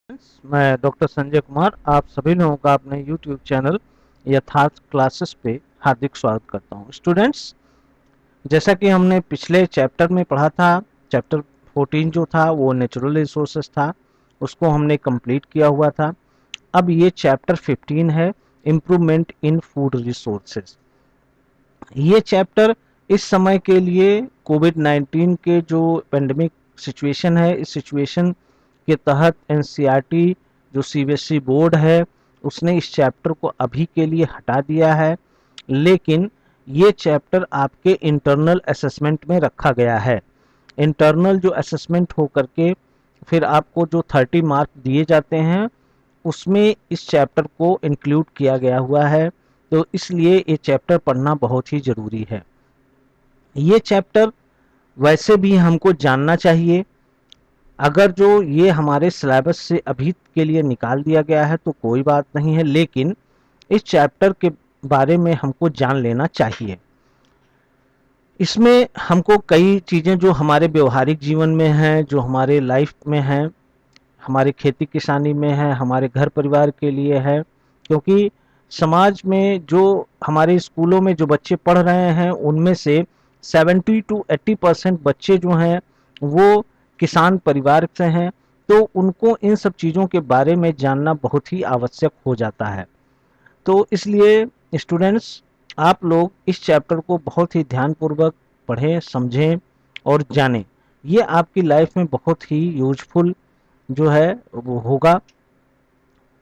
मैं डॉक्टर संजय कुमार आप सभी लोगों का अपने YouTube चैनल यथार्थ क्लासेस पे हार्दिक स्वागत करता हूं। स्टूडेंट्स, जैसा कि हमने पिछले चैप्टर में पढ़ा था, चैप्टर 14 जो था वो नेचुरल रिसोर्सेज था, उसको हमने कंप्लीट किया हुआ था। अब ये चैप्टर 15 है, इम्प्रूवमेंट इन फूड रिसोर्सेज। ये चैप्टर इस समय के लिए कोविड 19 के जो पेंडेमिक सिचुएशन है, इस सिचुएशन के तहत एनसीईआरटी जो सीबीएसई बोर्ड है उसने इस चैप्टर को अभी के लिए हटा दिया है, लेकिन ये चैप्टर आपके इंटरनल असेसमेंट में रखा गया है। इंटरनल जो असेसमेंट हो करके फिर आपको जो 30 मार्क दिए जाते हैं उसमें इस चैप्टर को इंक्लूड किया गया हुआ है, तो इसलिए ये चैप्टर पढ़ना बहुत ही ज़रूरी है। ये चैप्टर वैसे भी हमको जानना चाहिए। अगर जो ये हमारे सिलेबस से अभी के लिए निकाल दिया गया है तो कोई बात नहीं है, लेकिन इस चैप्टर के बारे में हमको जान लेना चाहिए। इसमें हमको कई चीज़ें जो हमारे व्यवहारिक जीवन में हैं, जो हमारे लाइफ में हैं, हमारे खेती किसानी में है, हमारे घर परिवार के लिए है, क्योंकि समाज में जो हमारे स्कूलों में जो बच्चे पढ़ रहे हैं उनमें से 70 to 80% बच्चे जो हैं वो किसान परिवार से हैं, तो उनको इन सब चीज़ों के बारे में जानना बहुत ही आवश्यक हो जाता है। तो इसलिए स्टूडेंट्स, आप लोग इस चैप्टर को बहुत ही ध्यानपूर्वक पढ़ें, समझें और जानें। ये आपकी लाइफ में बहुत ही यूजफुल जो है वो होगा।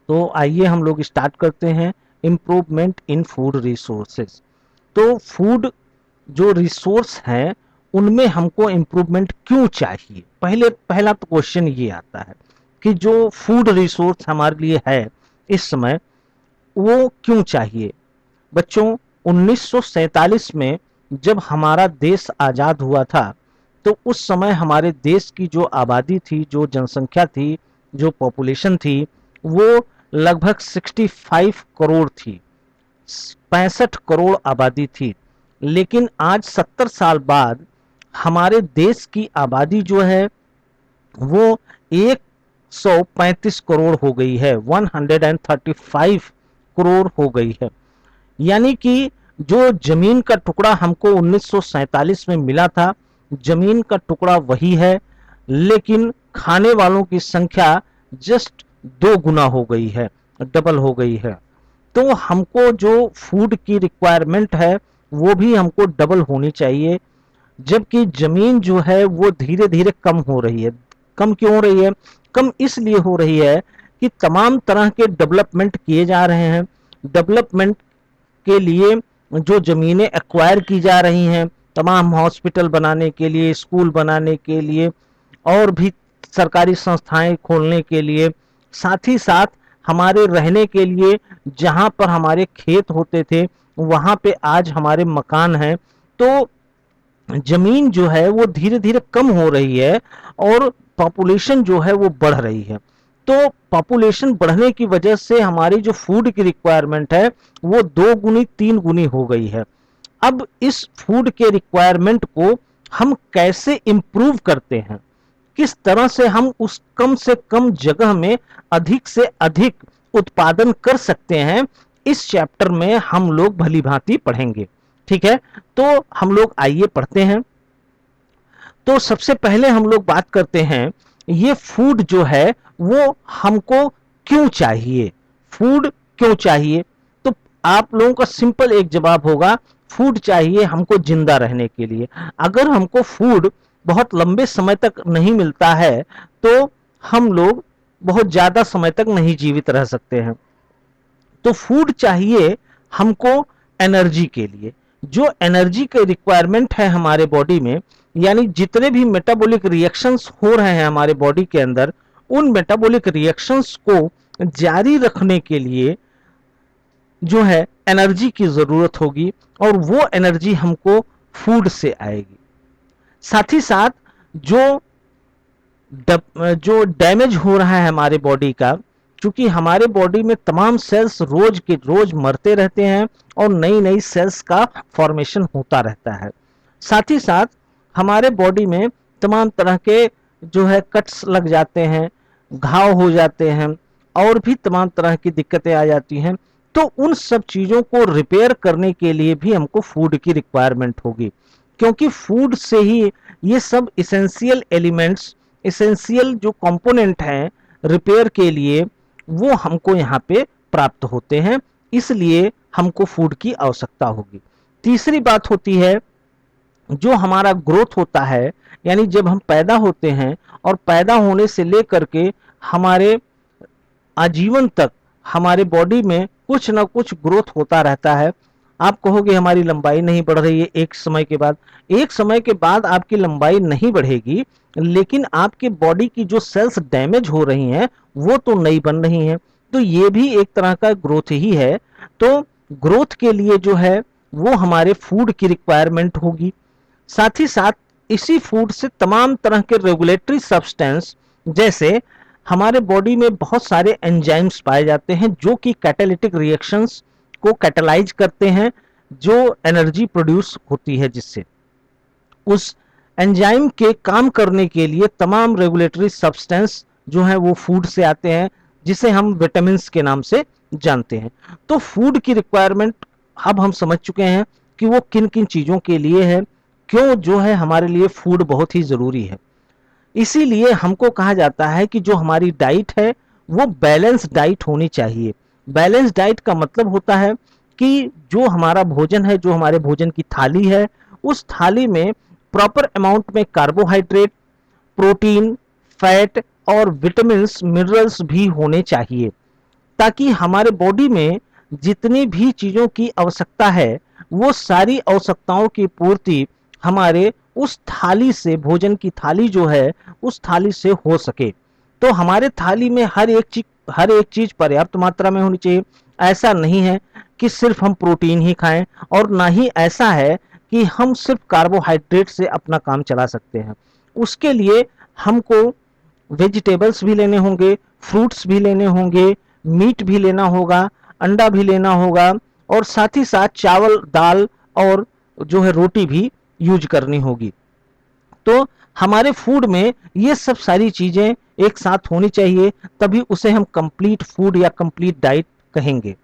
तो आइए हम लोग स्टार्ट करते हैं। Improvement in food resources. तो फूड जो रिसोर्स हैं उनमें हमको इम्प्रूवमेंट क्यों चाहिए, पहला तो क्वेश्चन ये आता है कि जो फूड रिसोर्स हमारे लिए है इस समय वो क्यों चाहिए। बच्चों, 1947 में जब हमारा देश आज़ाद हुआ था तो उस समय हमारे देश की जो आबादी थी, जो जनसंख्या थी, जो पॉपुलेशन थी, वो लगभग 65 करोड़ थी, 65 करोड़ आबादी थी। लेकिन आज 70 साल बाद हमारे देश की आबादी जो है वो 135 करोड़ हो गई है, 135 करोड़ हो गई है। यानी कि जो जमीन का टुकड़ा हमको 1947 में मिला था, जमीन का टुकड़ा वही है, लेकिन खाने वालों की संख्या जस्ट 2 गुना हो गई है, डबल हो गई है। तो हमको जो फूड की रिक्वायरमेंट है वो भी हमको डबल होनी चाहिए, जबकि जमीन जो है वो धीरे धीरे कम हो रही है। कम क्यों हो रही है? कम इसलिए हो रही है कि तमाम तरह के डेवलपमेंट किए जा रहे हैं। डेवलपमेंट के लिए जो ज़मीनें एक्वायर की जा रही हैं, तमाम हॉस्पिटल बनाने के लिए, स्कूल बनाने के लिए और भी सरकारी संस्थाएं खोलने के लिए, साथ ही साथ हमारे रहने के लिए जहां पर हमारे खेत होते थे वहां पे आज हमारे मकान हैं। तो जमीन जो है वो धीरे धीरे कम हो रही है और पॉपुलेशन जो है वो बढ़ रही है। तो पॉपुलेशन बढ़ने की वजह से हमारी जो फूड की रिक्वायरमेंट है वो 2 गुनी 3 गुनी हो गई है। अब इस फूड के रिक्वायरमेंट को हम कैसे इम्प्रूव करते हैं, किस तरह से हम उस कम से कम जगह में अधिक से अधिक उत्पादन कर सकते हैं, इस चैप्टर में हम लोग भली भांति पढ़ेंगे। ठीक है, तो हम लोग आइए पढ़ते हैं। तो सबसे पहले हम लोग बात करते हैं, ये फूड जो है वो हमको क्यों चाहिए, फूड क्यों चाहिए। तो आप लोगों का सिंपल एक जवाब होगा, फूड चाहिए हमको जिंदा रहने के लिए। अगर हमको फूड बहुत लंबे समय तक नहीं मिलता है तो हम लोग बहुत ज़्यादा समय तक नहीं जीवित रह सकते हैं। तो फूड चाहिए हमको एनर्जी के लिए। जो एनर्जी के रिक्वायरमेंट है हमारे बॉडी में, यानी जितने भी मेटाबॉलिक रिएक्शंस हो रहे हैं हमारे बॉडी के अंदर, उन मेटाबॉलिक रिएक्शंस को जारी रखने के लिए जो है एनर्जी की ज़रूरत होगी और वो एनर्जी हमको फूड से आएगी। साथ ही साथ जो जो डैमेज हो रहा है हमारे बॉडी का, क्योंकि हमारे बॉडी में तमाम सेल्स रोज के रोज मरते रहते हैं और नई नई सेल्स का फॉर्मेशन होता रहता है। साथ ही साथ हमारे बॉडी में तमाम तरह के जो है कट्स लग जाते हैं, घाव हो जाते हैं और भी तमाम तरह की दिक्कतें आ जाती हैं। तो उन सब चीज़ों को रिपेयर करने के लिए भी हमको फूड की रिक्वायरमेंट होगी, क्योंकि फूड से ही ये सब इसेंशियल एलिमेंट्स, इसेंशियल जो कंपोनेंट हैं रिपेयर के लिए, वो हमको यहाँ पे प्राप्त होते हैं। इसलिए हमको फूड की आवश्यकता होगी। तीसरी बात होती है, जो हमारा ग्रोथ होता है, यानी जब हम पैदा होते हैं और पैदा होने से लेकर के हमारे आजीवन तक हमारे बॉडी में कुछ ना कुछ ग्रोथ होता रहता है। आप कहोगे हमारी लंबाई नहीं बढ़ रही है एक समय के बाद। एक समय के बाद आपकी लंबाई नहीं बढ़ेगी, लेकिन आपके बॉडी की जो सेल्स डैमेज हो रही हैं वो तो नई बन रही हैं। तो ये भी एक तरह का ग्रोथ ही है। तो ग्रोथ के लिए जो है वो हमारे फूड की रिक्वायरमेंट होगी। साथ ही साथ इसी फूड से तमाम तरह के रेगुलेटरी सब्सटेंस, जैसे हमारे बॉडी में बहुत एंजाइम्स एंजाइम्स पाए जाते हैं जो कि कैटालिटिक रिएक्शंस को कैटलाइज करते हैं, जो एनर्जी प्रोड्यूस होती है, जिससे उस एंजाइम के काम करने के लिए तमाम रेगुलेटरी सब्सटेंस जो है वो फूड से आते हैं, जिसे हम विटामिन के नाम से जानते हैं। तो फूड की रिक्वायरमेंट अब हम समझ चुके हैं कि वो किन किन चीज़ों के लिए है, क्यों जो है हमारे लिए फूड बहुत ही ज़रूरी है। इसीलिए हमको कहा जाता है कि जो हमारी डाइट है वो बैलेंस डाइट होनी चाहिए। बैलेंस डाइट का मतलब होता है कि जो हमारा भोजन है, जो हमारे भोजन की थाली है, उस थाली में प्रॉपर अमाउंट में कार्बोहाइड्रेट, प्रोटीन, फैट और विटामिन्स, मिनरल्स भी होने चाहिए, ताकि हमारे बॉडी में जितनी भी चीज़ों की आवश्यकता है वो सारी आवश्यकताओं की पूर्ति हमारे उस थाली से, भोजन की थाली जो है उस थाली से हो सके। तो हमारे थाली में हर एक चीज पर्याप्त मात्रा में होनी चाहिए। ऐसा नहीं है कि सिर्फ हम प्रोटीन ही खाएं, और ना ही ऐसा है कि हम सिर्फ कार्बोहाइड्रेट से अपना काम चला सकते हैं। उसके लिए हमको वेजिटेबल्स भी लेने होंगे, फ्रूट्स भी लेने होंगे, मीट भी लेना होगा, अंडा भी लेना होगा, और साथ ही साथ चावल, दाल और जो है रोटी भी यूज करनी होगी। तो हमारे फूड में ये सब सारी चीजें एक साथ होनी चाहिए, तभी उसे हम कंप्लीट फूड या कंप्लीट डाइट कहेंगे।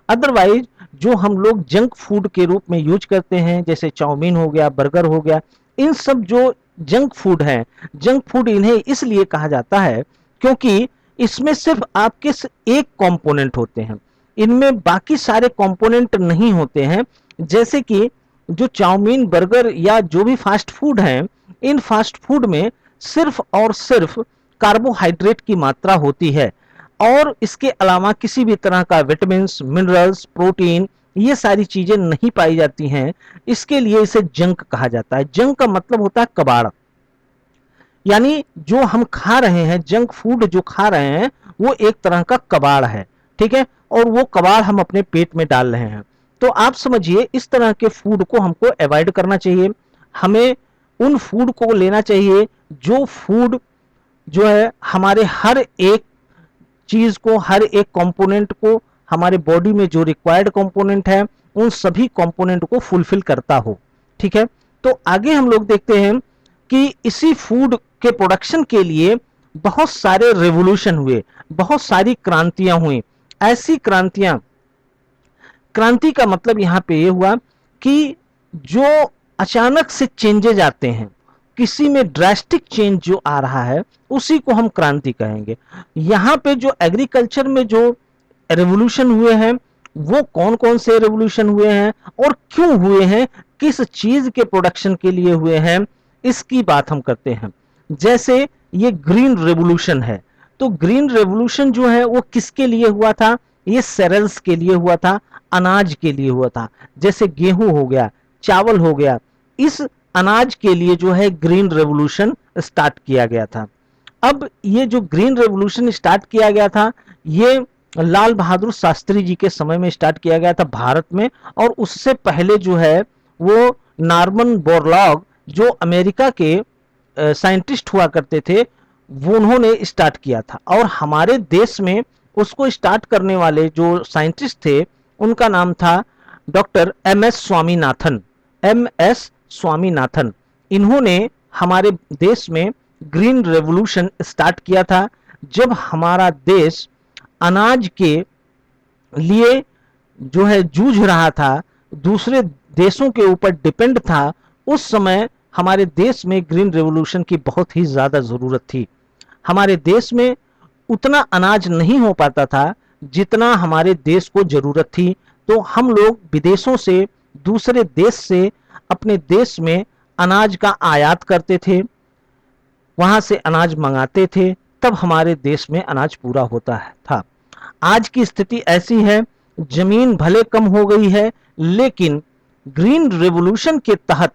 अदरवाइज जो हम लोग जंक फूड के रूप में यूज करते हैं, जैसे चाउमीन हो गया, बर्गर हो गया, इन सब जो जंक फूड है, जंक फूड इन्हें इसलिए कहा जाता है क्योंकि इसमें सिर्फ आपके एक कंपोनेंट होते हैं, इनमें बाकी सारे कंपोनेंट नहीं होते हैं। जैसे कि जो चाउमीन, बर्गर या जो भी फास्ट फूड हैं, इन फास्ट फूड में सिर्फ और सिर्फ कार्बोहाइड्रेट की मात्रा होती है, और इसके अलावा किसी भी तरह का विटामिन्स, मिनरल्स, प्रोटीन, ये सारी चीजें नहीं पाई जाती हैं। इसके लिए इसे जंक कहा जाता है। जंक का मतलब होता है कबाड़, यानी जो हम खा रहे हैं, जंक फूड जो खा रहे हैं, वो एक तरह का कबाड़ है, ठीक है, और वो कबाड़ हम अपने पेट में डाल रहे हैं। तो आप समझिए, इस तरह के फूड को हमको अवॉइड करना चाहिए। हमें उन फूड को लेना चाहिए जो फूड जो है हमारे हर एक चीज को, हर एक कंपोनेंट को, हमारे बॉडी में जो रिक्वायर्ड कंपोनेंट है उन सभी कंपोनेंट को फुलफिल करता हो, ठीक है। तो आगे हम लोग देखते हैं कि इसी फूड के प्रोडक्शन के लिए बहुत सारे रेवोल्यूशन हुए, बहुत सारी क्रांतियां हुई। ऐसी क्रांतियां, क्रांति का मतलब यहाँ पे ये हुआ कि जो अचानक से चेंजेज आते हैं, किसी में ड्रास्टिक चेंज जो आ रहा है, उसी को हम क्रांति कहेंगे। यहाँ पे जो एग्रीकल्चर में जो रेवोल्यूशन हुए हैं, वो कौन कौन से रेवोल्यूशन हुए हैं और क्यों हुए हैं, किस चीज के प्रोडक्शन के लिए हुए हैं, इसकी बात हम करते हैं। जैसे ये ग्रीन रेवोल्यूशन है, तो ग्रीन रेवोल्यूशन जो है वो किसके लिए हुआ था? ये सेरेल्स के लिए हुआ था, अनाज के लिए हुआ था। जैसे गेहूं हो गया, चावल हो गया, इस अनाज के लिए जो है ग्रीन रेवोल्यूशन स्टार्ट किया गया था। अब ये जो ग्रीन रेवोल्यूशन स्टार्ट किया गया था, ये लाल बहादुर शास्त्री जी के समय में स्टार्ट किया गया था भारत में, और उससे पहले जो है वो नॉर्मन बोरलॉग, जो अमेरिका के साइंटिस्ट हुआ करते थे, वो उन्होंने स्टार्ट किया था। और हमारे देश में उसको स्टार्ट करने वाले जो साइंटिस्ट थे, उनका नाम था doctor M S. Swaminathan. M S. Swaminathan, इन्होंने हमारे देश में ग्रीन रेवोल्यूशन स्टार्ट किया था, जब हमारा देश अनाज के लिए जो है जूझ रहा था, दूसरे देशों के ऊपर डिपेंड था, उस समय हमारे देश में ग्रीन रेवोल्यूशन की बहुत ही ज़्यादा ज़रूरत थी। हमारे देश में उतना अनाज नहीं हो पाता था जितना हमारे देश को ज़रूरत थी, तो हम लोग विदेशों से, दूसरे देश से अपने देश में अनाज का आयात करते थे, वहाँ से अनाज मंगाते थे, तब हमारे देश में अनाज पूरा होता था। आज की स्थिति ऐसी है, जमीन भले कम हो गई है, लेकिन ग्रीन रेवोल्यूशन के तहत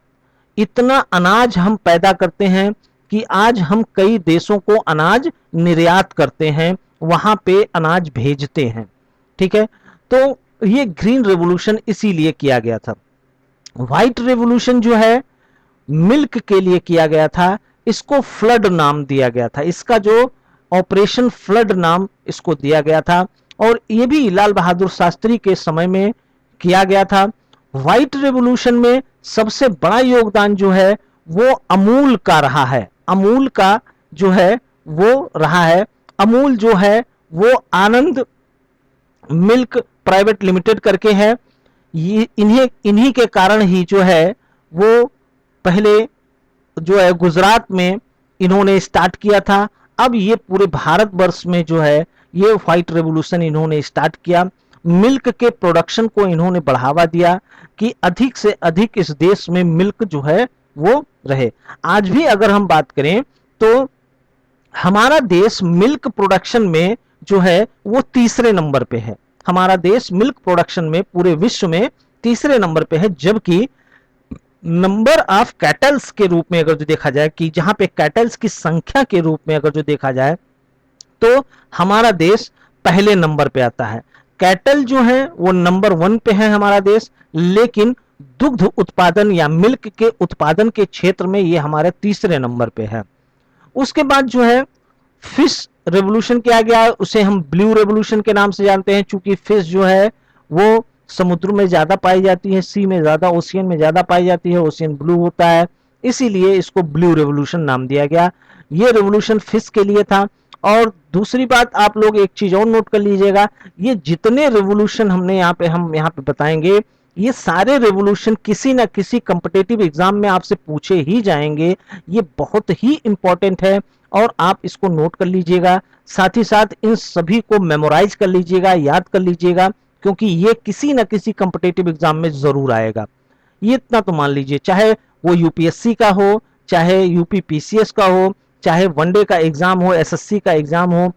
इतना अनाज हम पैदा करते हैं कि आज हम कई देशों को अनाज निर्यात करते हैं, वहां पे अनाज भेजते हैं। ठीक है, तो ये ग्रीन रेवोल्यूशन इसीलिए किया गया था। व्हाइट रेवोल्यूशन जो है मिल्क के लिए किया गया था, इसको फ्लड नाम दिया गया था, इसका जो ऑपरेशन फ्लड नाम इसको दिया गया था, और ये भी लाल बहादुर शास्त्री के समय में किया गया था। व्हाइट रेवोल्यूशन में सबसे बड़ा योगदान जो है वो अमूल का रहा है, अमूल का जो है वो रहा है। अमूल जो है वो आनंद मिल्क प्राइवेट लिमिटेड करके है, ये इन्हीं के कारण ही जो है वो पहले जो है गुजरात में इन्होंने स्टार्ट किया था। अब ये पूरे भारतवर्ष में जो है ये व्हाइट रेवोल्यूशन इन्होंने स्टार्ट किया। मिल्क के प्रोडक्शन को इन्होंने बढ़ावा दिया कि अधिक से अधिक इस देश में मिल्क जो है वो रहे। आज भी अगर हम बात करें तो हमारा देश मिल्क प्रोडक्शन में जो है वो तीसरे नंबर पे है। हमारा देश मिल्क प्रोडक्शन में पूरे विश्व में तीसरे नंबर पे है, जबकि नंबर ऑफ कैटल्स के रूप में अगर जो देखा जाए कि जहां पे कैटल्स की संख्या के रूप में अगर जो देखा जाए तो हमारा देश पहले नंबर पे आता है। कैटल जो है वो नंबर 1 पे है हमारा देश, लेकिन दुग्ध उत्पादन या मिल्क के उत्पादन के क्षेत्र में ये हमारे तीसरे नंबर पे है। उसके बाद जो है फिश रेवोल्यूशन किया गया है, उसे हम ब्लू रेवोल्यूशन के नाम से जानते हैं, चूंकि फिश जो है वो समुद्र में ज्यादा पाई जाती है, सी में ज्यादा, ओशियन में ज्यादा पाई जाती है, ओशियन ब्लू होता है, इसीलिए इसको ब्लू रेवोल्यूशन नाम दिया गया। ये रेवोल्यूशन फिश के लिए था। और दूसरी बात आप लोग एक चीज और नोट कर लीजिएगा, ये जितने रेवोल्यूशन हम यहाँ पे बताएंगे, ये सारे रेवोल्यूशन किसी ना किसी कॉम्पिटिटिव एग्जाम में आपसे पूछे ही जाएंगे। ये बहुत ही इंपॉर्टेंट है और आप इसको नोट कर लीजिएगा, साथ ही साथ इन सभी को मेमोराइज कर लीजिएगा, याद कर लीजिएगा, क्योंकि ये किसी ना किसी कॉम्पिटिटिव एग्जाम में जरूर आएगा। ये इतना तो मान लीजिए, चाहे वो यूपीएससी का हो, चाहे यूपी पीसीएस का हो, चाहे वनडे का एग्जाम हो, एसएससी का एग्जाम हो,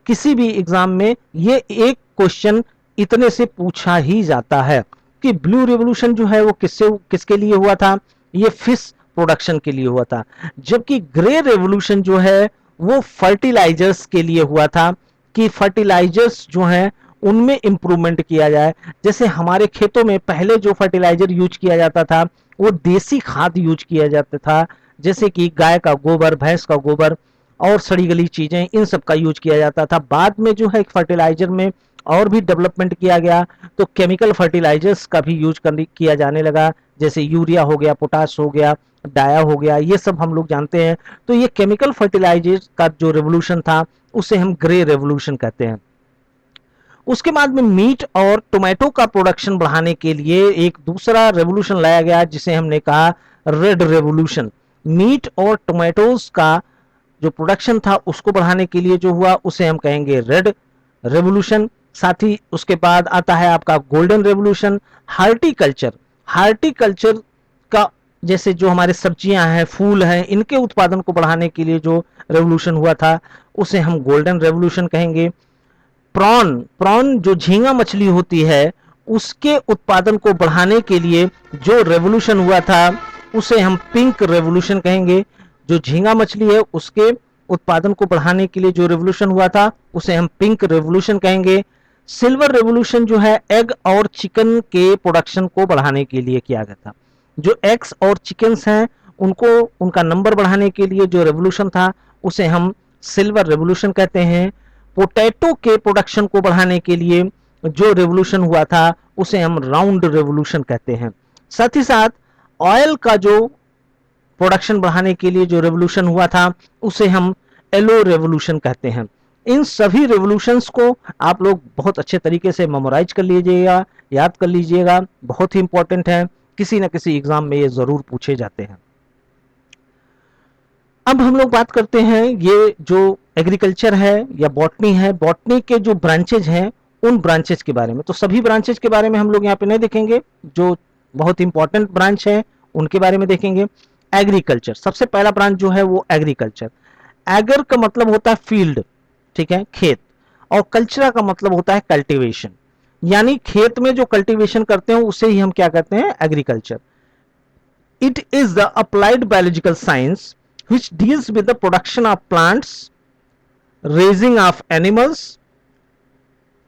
किसी भी एग्जाम में ये एक क्वेश्चन इतने से पूछा ही जाता है कि ब्लू रेवोल्यूशन जो है वो किसके लिए हुआ था, ये फिश प्रोडक्शन के लिए हुआ था। जबकि ग्रे रेवोल्यूशन जो है वो फर्टिलाइजर्स के लिए हुआ था, कि फर्टिलाइजर्स जो हैं उनमें इंप्रूवमेंट किया जाए। जैसे हमारे खेतों में पहले जो फर्टिलाइजर यूज किया जाता था वो देसी खाद यूज किया जाता था, जैसे कि गाय का गोबर, भैंस का गोबर और सड़ी गली चीजें, इन सब का यूज किया जाता था। बाद में जो है फर्टिलाइजर में और भी डेवलपमेंट किया गया, तो केमिकल फर्टिलाइजर्स का भी यूज किया जाने लगा, जैसे यूरिया हो गया, पोटाश हो गया, डाया हो गया, ये सब हम लोग जानते हैं। तो ये केमिकल फर्टिलाइजर्स का जो रेवोल्यूशन था उसे हम ग्रे रेवोल्यूशन कहते हैं। उसके बाद में मीट और टोमेटो का प्रोडक्शन बढ़ाने के लिए एक दूसरा रेवोल्यूशन लाया गया, जिसे हमने कहा रेड रेवोल्यूशन। मीट और टोमेटोज का जो प्रोडक्शन था उसको बढ़ाने के लिए जो हुआ उसे हम कहेंगे रेड रेवोल्यूशन। साथ ही उसके बाद आता है आपका गोल्डन रेवोल्यूशन। हार्टिकल्चर, हार्टिकल्चर का जैसे जो हमारे सब्जियां हैं, फूल हैं, इनके उत्पादन को बढ़ाने के लिए जो रेवोल्यूशन हुआ था उसे हम गोल्डन रेवोल्यूशन कहेंगे। प्रॉन, प्रॉन जो झींगा मछली होती है उसके उत्पादन को बढ़ाने के लिए जो रेवोल्यूशन हुआ था उसे हम पिंक रेवोल्यूशन कहेंगे। जो झींगा मछली है उसके उत्पादन को बढ़ाने के लिए जो रेवोल्यूशन हुआ था उसे हम पिंक रेवोल्यूशन कहेंगे। सिल्वर रेवोल्यूशन जो है एग और चिकन के प्रोडक्शन को बढ़ाने के लिए किया गया था। जो एग्स और चिकन्स हैं उनको, उनका नंबर बढ़ाने के लिए जो रेवोल्यूशन था उसे हम सिल्वर रेवोल्यूशन कहते हैं। पोटैटो के प्रोडक्शन को बढ़ाने के लिए जो रेवोल्यूशन हुआ था उसे हम राउंड रेवोल्यूशन कहते हैं। साथ ही साथ ऑयल का जो प्रोडक्शन बढ़ाने के लिए जो रेवोल्यूशन हुआ था उसे हम येलो रेवोल्यूशन कहते हैं। इन सभी रेवोल्यूशंस को आप लोग बहुत अच्छे तरीके से मेमोराइज कर लीजिएगा, याद कर लीजिएगा, बहुत ही इंपॉर्टेंट है, किसी ना किसी एग्जाम में ये जरूर पूछे जाते हैं। अब हम लोग बात करते हैं ये जो एग्रीकल्चर है या बॉटनी है, बॉटनी के जो ब्रांचेज हैं उन ब्रांचेज के बारे में। तो सभी ब्रांचेज के बारे में हम लोग यहाँ पे नहीं देखेंगे, जो बहुत इंपॉर्टेंट ब्रांच है उनके बारे में देखेंगे। एग्रीकल्चर, सबसे पहला ब्रांच जो है वो एग्रीकल्चर। एगर का मतलब होता है फील्ड, ठीक है, खेत, और कल्चरा का मतलब होता है कल्टीवेशन, यानी खेत में जो कल्टीवेशन करते हैं उसे ही हम क्या कहते हैं, agriculture. It is the applied biological science which deals with the production of plants, raising of animals,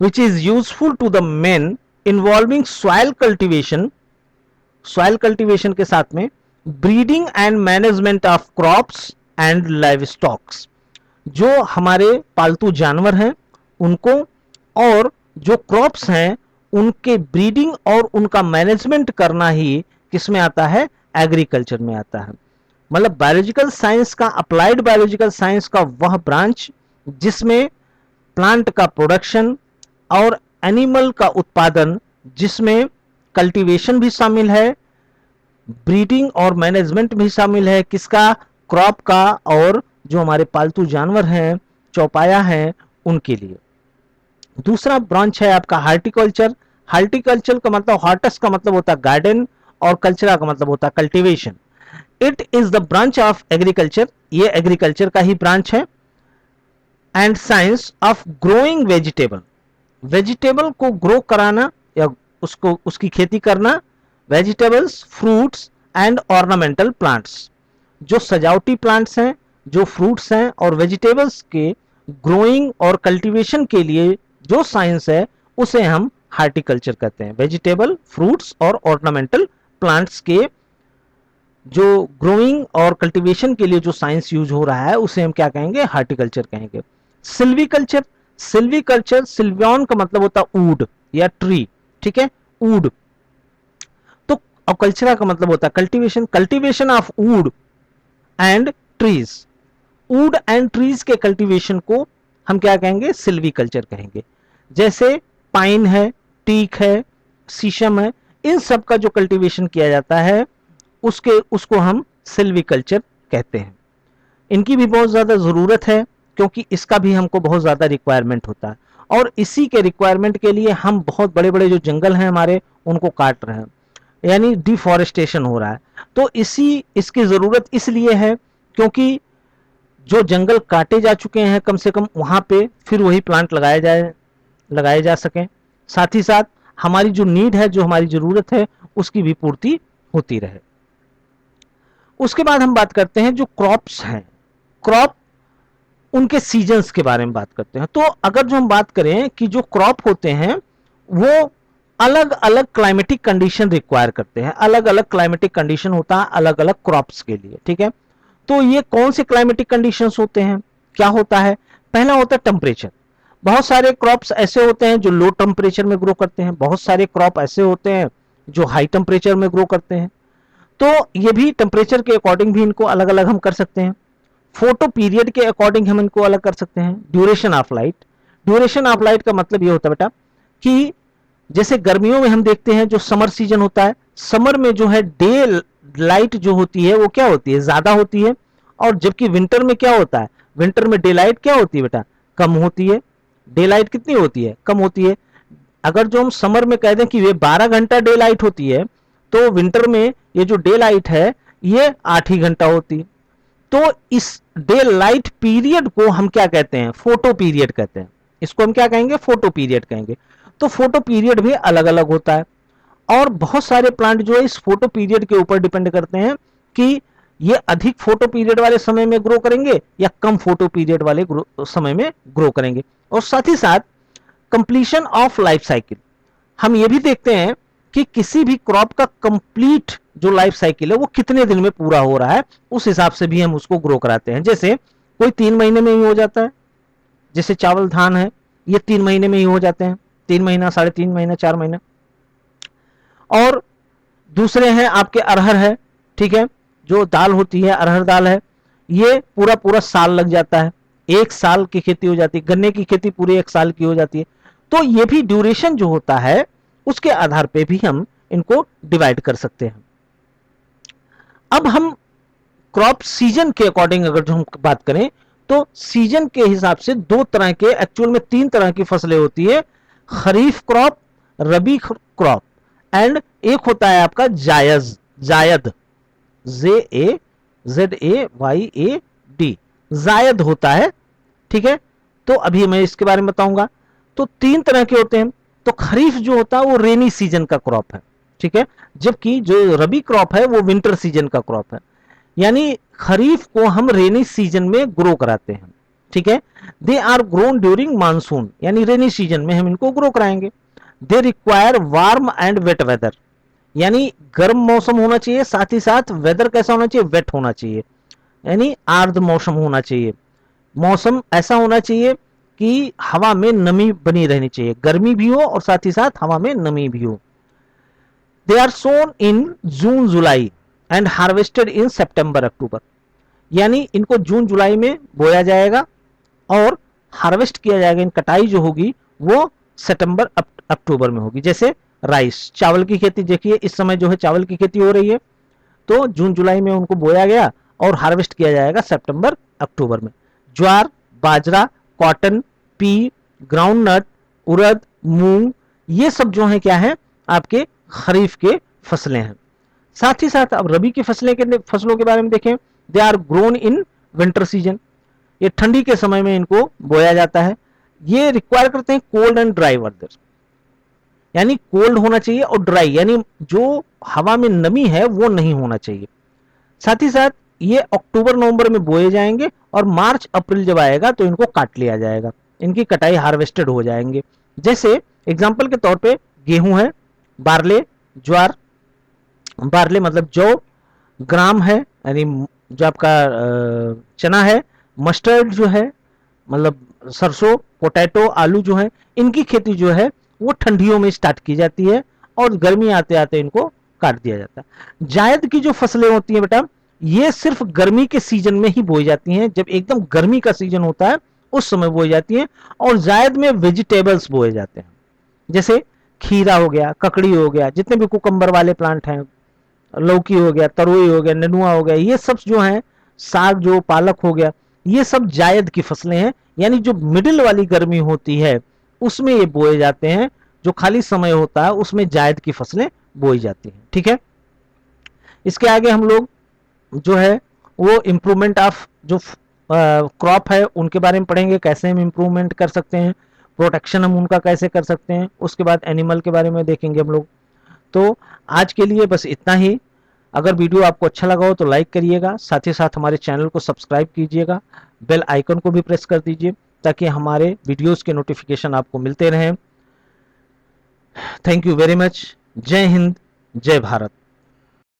which is useful to the men, involving soil cultivation, soil cultivation के साथ में breeding and management of crops and livestock, जो हमारे पालतू जानवर हैं उनको और जो क्रॉप्स हैं उनके ब्रीडिंग और उनका मैनेजमेंट करना ही किसमें आता है, एग्रीकल्चर में आता है। मतलब बायोलॉजिकल साइंस का, अप्लाइड बायोलॉजिकल साइंस का वह ब्रांच जिसमें प्लांट का प्रोडक्शन और एनिमल का उत्पादन, जिसमें कल्टीवेशन भी शामिल है, ब्रीडिंग और मैनेजमेंट भी शामिल है, किसका, क्रॉप का, और जो हमारे पालतू जानवर हैं, चौपाया हैं, उनके लिए। दूसरा ब्रांच है आपका हार्टिकल्चर। हार्टिकल्चर का मतलब, हॉर्टस का मतलब होता है गार्डन और कल्चरा का मतलब होता है cultivation. It is the branch of agriculture, ये एग्रीकल्चर का ही ब्रांच है। And science of growing vegetable, vegetable को ग्रो कराना या उसको, उसकी खेती करना, vegetables, fruits and ornamental plants, जो सजावटी प्लांट्स हैं, जो फ्रूट्स हैं और वेजिटेबल्स के ग्रोइंग और कल्टीवेशन के लिए जो साइंस है उसे हम हार्टिकल्चर कहते हैं। वेजिटेबल, फ्रूट्स और ऑर्नामेंटल प्लांट्स के जो ग्रोइंग और कल्टीवेशन के लिए जो साइंस यूज हो रहा है उसे हम क्या कहेंगे, हार्टिकल्चर कहेंगे। सिल्वीकल्चर, सिल्वीकल्चर, सिल्वियन का मतलब होता है वुड या ट्री, ठीक है, वुड। तो और कल्चरा का मतलब होता है cultivation, cultivation of would and trees, would and trees के कल्टीवेशन को हम क्या कहेंगे, सिल्वीकल्चर कहेंगे। जैसे पाइन है, टीक है, शीशम है, इन सब का जो कल्टीवेशन किया जाता है उसको हम सिल्वीकल्चर कहते हैं। इनकी भी बहुत ज़्यादा ज़रूरत है क्योंकि इसका भी हमको बहुत ज़्यादा रिक्वायरमेंट होता है, और इसी के रिक्वायरमेंट के लिए हम बहुत बड़े बड़े जो जंगल हैं हमारे उनको काट रहे हैं, यानी डिफॉरेस्टेशन हो रहा है। तो इसकी ज़रूरत इसलिए है क्योंकि जो जंगल काटे जा चुके हैं कम से कम वहाँ पे फिर वही प्लांट लगाए जा सकें, साथ ही साथ हमारी जो नीड है, जो हमारी ज़रूरत है, उसकी भी पूर्ति होती रहे। उसके बाद हम बात करते हैं जो क्रॉप्स हैं, क्रॉप, उनके सीजन्स के बारे में बात करते हैं। तो अगर जो हम बात करें कि जो क्रॉप होते हैं वो अलग अलग क्लाइमेटिक कंडीशन रिक्वायर करते हैं, अलग अलग क्लाइमेटिक कंडीशन होता है अलग अलग क्रॉप्स के लिए, ठीक है। तो ये कौन से क्लाइमेटिक कंडीशंस होते हैं, क्या होता है, पहला होता है टेम्परेचर। बहुत सारे क्रॉप्स ऐसे होते हैं जो लो टेम्परेचर में ग्रो करते हैं, बहुत सारे क्रॉप ऐसे होते हैं जो हाई टेम्परेचर में ग्रो करते हैं। तो ये भी टेम्परेचर के अकॉर्डिंग भी इनको अलग अलग हम कर सकते हैं। फोटो पीरियड के अकॉर्डिंग हम इनको अलग कर सकते हैं। Duration of light, duration of light का मतलब ये होता है बेटा कि जैसे गर्मियों में हम देखते हैं जो समर सीजन होता है, समर में जो है डे लाइट जो होती है वो क्या होती है, ज्यादा होती है, और जबकि विंटर में क्या होता है, विंटर में डे लाइट क्या होती है बेटा, कम होती है। डे लाइट कितनी होती है, कम होती है। अगर जो हम समर में कह दें कि ये 12 घंटा डे लाइट होती है, तो विंटर में ये जो डे लाइट है ये 8 ही घंटा होती है। तो इस डे लाइट पीरियड को हम क्या कहते हैं, फोटो पीरियड कहते हैं। इसको हम क्या कहेंगे, फोटो पीरियड कहेंगे। तो फोटो पीरियड भी अलग अलग होता है, और बहुत सारे प्लांट जो है इस फोटो पीरियड के ऊपर डिपेंड करते हैं कि ये अधिक फोटो पीरियड वाले समय में ग्रो करेंगे या कम फोटो पीरियड वाले समय में ग्रो करेंगे। और साथ ही साथ कंप्लीशन ऑफ लाइफ साइकिल, हम ये भी देखते हैं कि किसी भी क्रॉप का कंप्लीट जो लाइफ साइकिल है वो कितने दिन में पूरा हो रहा है, उस हिसाब से भी हम उसको ग्रो कराते हैं। जैसे कोई 3 महीने में ही हो जाता है, जैसे चावल धान है ये 3 महीने में ही हो जाते हैं, 3 महीना, 3.5 महीना, 4 महीना। और दूसरे हैं आपके अरहर है, ठीक है, जो दाल होती है अरहर दाल है, ये पूरा पूरा साल लग जाता है। एक साल की खेती हो जाती है, गन्ने की खेती पूरे एक साल की हो जाती है। तो ये भी ड्यूरेशन जो होता है उसके आधार पे भी हम इनको डिवाइड कर सकते हैं। अब हम क्रॉप सीजन के अकॉर्डिंग अगर जो हम बात करें तो सीजन के हिसाब से दो तरह के, एक्चुअल में तीन तरह की फसलें होती है, खरीफ क्रॉप, रबी क्रॉप एंड एक होता है आपका जायज, जायद, JAZAYAD, जायद होता है। ठीक है, तो अभी मैं इसके बारे में बताऊंगा। तो तीन तरह के होते हैं। तो खरीफ जो होता है वो रेनी सीजन का क्रॉप है, ठीक है, जबकि जो रबी क्रॉप है वो विंटर सीजन का क्रॉप है। यानी खरीफ को हम रेनी सीजन में ग्रो कराते हैं, ठीक है। They are grown during monsoon, यानी रेनी सीजन में हम इनको ग्रो कराएंगे। They require warm and wet weather, यानी गर्म मौसम होना चाहिए, साथ ही साथ वेदर कैसा होना चाहिए, वेट होना चाहिए, यानी आर्द्र मौसम होना चाहिए। मौसम ऐसा होना चाहिए कि हवा में नमी बनी रहनी चाहिए, गर्मी भी हो और साथ ही साथ हवा में नमी भी हो। They are sown in June July and harvested in September October, यानी इनको जून जुलाई में बोया जाएगा और हार्वेस्ट किया जाएगा, इन कटाई जो होगी वो सितंबर अक्टूबर में होगी। जैसे राइस, चावल की खेती देखिए, इस समय जो है चावल की खेती हो रही है, तो जून जुलाई में उनको बोया गया और हार्वेस्ट किया जाएगा सितंबर अक्टूबर में। ज्वार, बाजरा, कॉटन, पी, ग्राउंड नट, उड़द, मूंग, ये सब जो है क्या है आपके खरीफ के फसलें हैं। साथ ही साथ अब रबी की फसलों के बारे में देखें। They are grown in winter season, ये ठंडी के समय में इनको बोया जाता है। ये रिक्वायर करते हैं कोल्ड एंड ड्राई वेदर, यानी कोल्ड होना चाहिए और ड्राई, यानी जो हवा में नमी है वो नहीं होना चाहिए। साथ ही साथ ये अक्टूबर नवंबर में बोए जाएंगे और मार्च अप्रैल जब आएगा तो इनको काट लिया जाएगा, इनकी कटाई हार्वेस्टेड हो जाएंगे। जैसे एग्जाम्पल के तौर पे गेहूं है, बार्ले, ज्वार, बार्ले मतलब जौ, ग्राम है यानी जो आपका चना है, मस्टर्ड जो है मतलब सरसों, पोटैटो, आलू जो है, इनकी खेती जो है वो ठंडियों में स्टार्ट की जाती है और गर्मी आते आते इनको काट दिया जाता है। जायद की जो फसलें होती हैं बेटा, ये सिर्फ गर्मी के सीजन में ही बोई जाती हैं, जब एकदम गर्मी का सीजन होता है उस समय बोई जाती हैं। और जायद में वेजिटेबल्स बोए जाते हैं, जैसे खीरा हो गया, ककड़ी हो गया, जितने भी कुकम्बर वाले प्लांट हैं, लौकी हो गया, तरोई हो गया, नेनुआ हो गया, ये सब जो है, साग जो पालक हो गया, ये सब जायद की फसलें हैं। यानी जो मिडिल वाली गर्मी होती है उसमें ये बोए जाते हैं, जो खाली समय होता है उसमें जायद की फसलें बोई जाती हैं। ठीक है, इसके आगे हम लोग जो है वो इम्प्रूवमेंट ऑफ जो क्रॉप है उनके बारे में पढ़ेंगे, कैसे हम इम्प्रूवमेंट कर सकते हैं, प्रोटेक्शन हम उनका कैसे कर सकते हैं, उसके बाद एनिमल के बारे में देखेंगे हम लोग। तो आज के लिए बस इतना ही। अगर वीडियो आपको अच्छा लगा हो तो लाइक करिएगा, साथ ही साथ हमारे चैनल को सब्सक्राइब कीजिएगा, बेल आइकन को भी प्रेस कर दीजिए ताकि हमारे वीडियोस के नोटिफिकेशन आपको मिलते रहें। Thank you very much. जय हिंद, जय भारत।